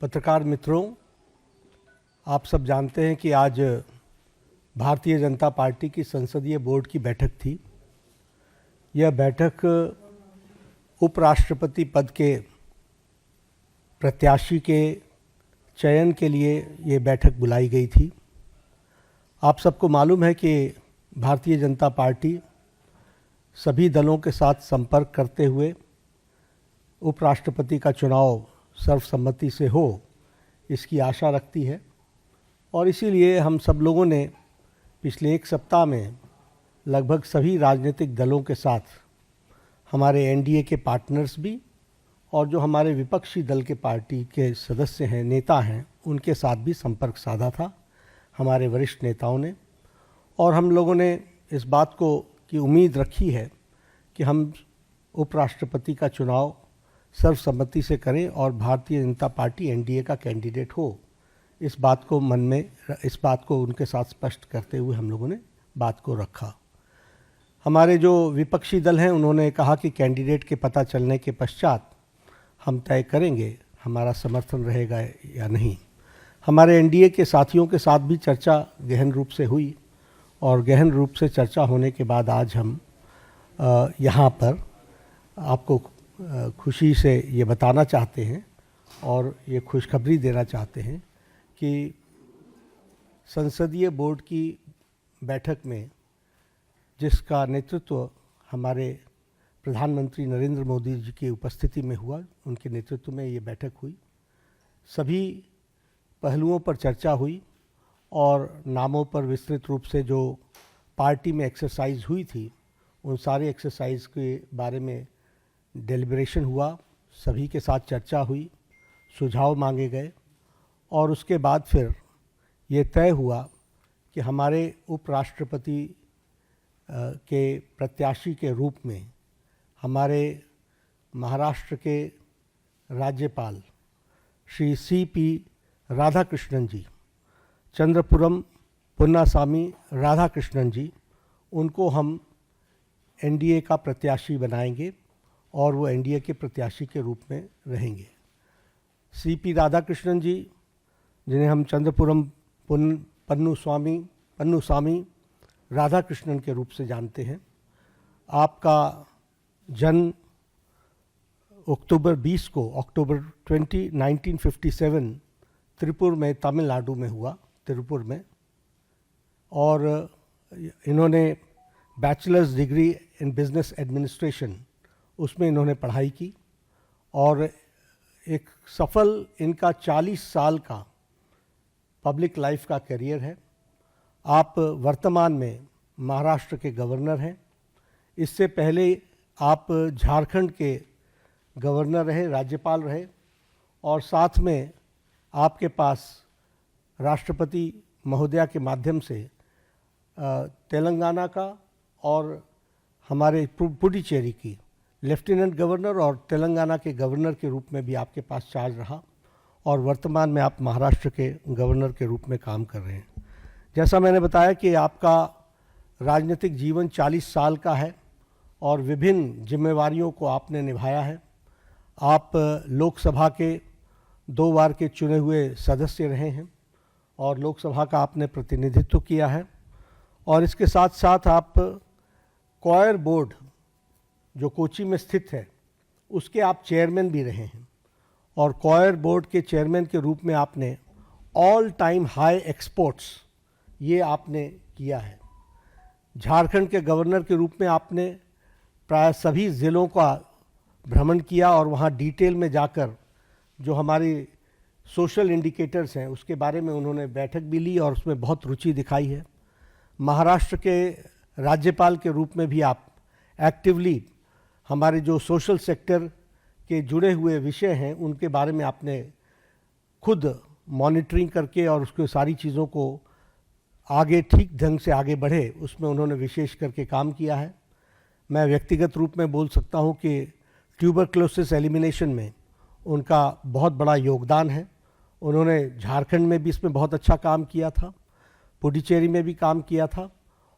पत्रकार मित्रों, आप सब जानते हैं कि आज भारतीय जनता पार्टी की संसदीय बोर्ड की बैठक थी। यह बैठक उपराष्ट्रपति पद के प्रत्याशी के चयन के लिए ये बैठक बुलाई गई थी। आप सबको मालूम है कि भारतीय जनता पार्टी सभी दलों के साथ संपर्क करते हुए उपराष्ट्रपति का चुनाव सर्वसम्मति से हो, इसकी आशा रखती है। और इसीलिए हम सब लोगों ने पिछले एक सप्ताह में लगभग सभी राजनीतिक दलों के साथ, हमारे एनडीए के पार्टनर्स भी और जो हमारे विपक्षी दल के पार्टी के सदस्य हैं, नेता हैं, उनके साथ भी संपर्क साधा था हमारे वरिष्ठ नेताओं ने। और हम लोगों ने इस बात को की उम्मीद रखी है कि हम उपराष्ट्रपति का चुनाव सर्वसम्मति से करें और भारतीय जनता पार्टी एनडीए का कैंडिडेट हो। इस बात को उनके साथ स्पष्ट करते हुए हम लोगों ने बात को रखा। हमारे जो विपक्षी दल हैं, उन्होंने कहा कि कैंडिडेट के पता चलने के पश्चात हम तय करेंगे हमारा समर्थन रहेगा या नहीं। हमारे एनडीए के साथियों के साथ भी चर्चा गहन रूप से हुई और गहन रूप से चर्चा होने के बाद आज हम यहाँ पर आपको खुशी से ये बताना चाहते हैं और ये खुशखबरी देना चाहते हैं कि संसदीय बोर्ड की बैठक में जिसका नेतृत्व हमारे प्रधानमंत्री नरेंद्र मोदी जी की उपस्थिति में हुआ, उनके नेतृत्व में ये बैठक हुई। सभी पहलुओं पर चर्चा हुई और नामों पर विस्तृत रूप से जो पार्टी में एक्सरसाइज हुई थी, उन सारे एक्सरसाइज के बारे में डेलिब्रेशन हुआ, सभी के साथ चर्चा हुई, सुझाव मांगे गए और उसके बाद फिर ये तय हुआ कि हमारे उपराष्ट्रपति के प्रत्याशी के रूप में हमारे महाराष्ट्र के राज्यपाल श्री सीपी राधाकृष्णन जी, चंद्रपुरम पुन्नास्वामी राधाकृष्णन जी, उनको हम एनडीए का प्रत्याशी बनाएंगे और वो एनडीए के प्रत्याशी के रूप में रहेंगे। सीपी राधाकृष्णन जी, जिन्हें हम चंद्रपुरम पन्नुस्वामी राधाकृष्णन के रूप से जानते हैं, आपका जन्म अक्टूबर 20 को, अक्टूबर 20, 1957 त्रिपुर में, तमिलनाडु में हुआ, त्रिपुर में। और इन्होंने bachelors degree in business administration, उसमें इन्होंने पढ़ाई की और एक सफल इनका 40 साल का पब्लिक लाइफ का करियर है। आप वर्तमान में महाराष्ट्र के गवर्नर हैं। इससे पहले आप झारखंड के गवर्नर रहे, राज्यपाल रहे और साथ में आपके पास राष्ट्रपति महोदया के माध्यम से तेलंगाना का और हमारे पुडुचेरी की लेफ्टिनेंट गवर्नर और तेलंगाना के गवर्नर के रूप में भी आपके पास चार्ज रहा और वर्तमान में आप महाराष्ट्र के गवर्नर के रूप में काम कर रहे हैं। जैसा मैंने बताया कि आपका राजनीतिक जीवन 40 साल का है और विभिन्न जिम्मेवारियों को आपने निभाया है। आप लोकसभा के 2 बार के चुने हुए सदस्य रहे हैं और लोकसभा का आपने प्रतिनिधित्व किया है और इसके साथ साथ आप कॉयर बोर्ड जो कोची में स्थित है, उसके आप चेयरमैन भी रहे हैं और कॉयर बोर्ड के चेयरमैन के रूप में आपने ऑल टाइम हाई एक्सपोर्ट्स ये आपने किया है। झारखंड के गवर्नर के रूप में आपने प्राय सभी ज़िलों का भ्रमण किया और वहाँ डिटेल में जाकर जो हमारी सोशल इंडिकेटर्स हैं उसके बारे में उन्होंने बैठक भी ली और उसमें बहुत रुचि दिखाई है। महाराष्ट्र के राज्यपाल के रूप में भी आप एक्टिवली हमारे जो सोशल सेक्टर के जुड़े हुए विषय हैं उनके बारे में आपने खुद मॉनिटरिंग करके और उसके सारी चीज़ों को आगे ठीक ढंग से आगे बढ़े, उसमें उन्होंने विशेष करके काम किया है। मैं व्यक्तिगत रूप में बोल सकता हूं कि ट्यूबरक्लोसिस एलिमिनेशन में उनका बहुत बड़ा योगदान है। उन्होंने झारखंड में भी इसमें बहुत अच्छा काम किया था, पुडुचेरी में भी काम किया था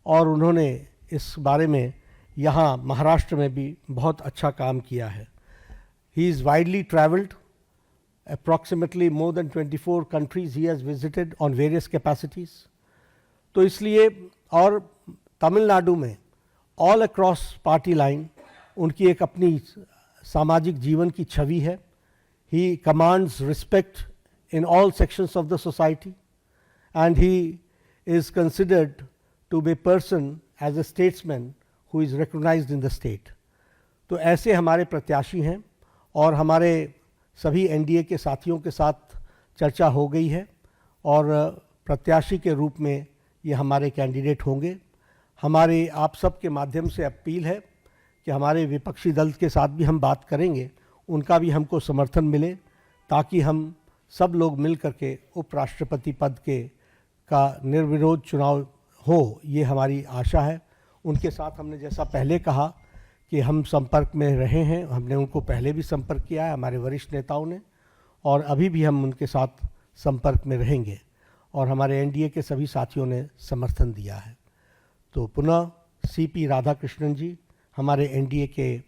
और उन्होंने इस बारे में यहाँ महाराष्ट्र में भी बहुत अच्छा काम किया है। He is widely travelled approximately more than 24 countries he has visited on various capacities. तो इसलिए और तमिलनाडु में ऑल अक्रॉस पार्टी लाइन उनकी एक अपनी सामाजिक जीवन की छवि है. He commands respect in all sections of the society, and he is considered to be a person as a statesman who is recognized in the state. तो ऐसे हमारे प्रत्याशी हैं और हमारे सभी एनडीए के साथियों के साथ चर्चा हो गई है और प्रत्याशी के रूप में ये हमारे कैंडिडेट होंगे. हमारे आप सब के माध्यम से अपील है कि हमारे विपक्षी दल के साथ भी हम बात करेंगे, उनका भी हमको समर्थन मिले ताकि हम सब लोग मिल करके उपराष्ट्रपति पद के का निर्विरोध चुनाव हो, ये हमारी आशा है. उनके साथ हमने जैसा पहले कहा कि हम संपर्क में रहे हैं, हमने उनको पहले भी संपर्क किया है हमारे वरिष्ठ नेताओं ने, और अभी भी हम उनके साथ संपर्क में रहेंगे और हमारे एनडीए के सभी साथियों ने समर्थन दिया है. तो पुनः सीपी राधाकृष्णन जी हमारे एनडीए के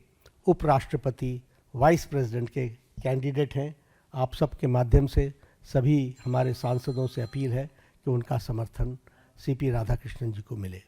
उपराष्ट्रपति वाइस प्रेसिडेंट के कैंडिडेट हैं. आप सब के माध्यम से सभी हमारे सांसदों से अपील है कि उनका समर्थन सीपी राधाकृष्णन जी को मिले.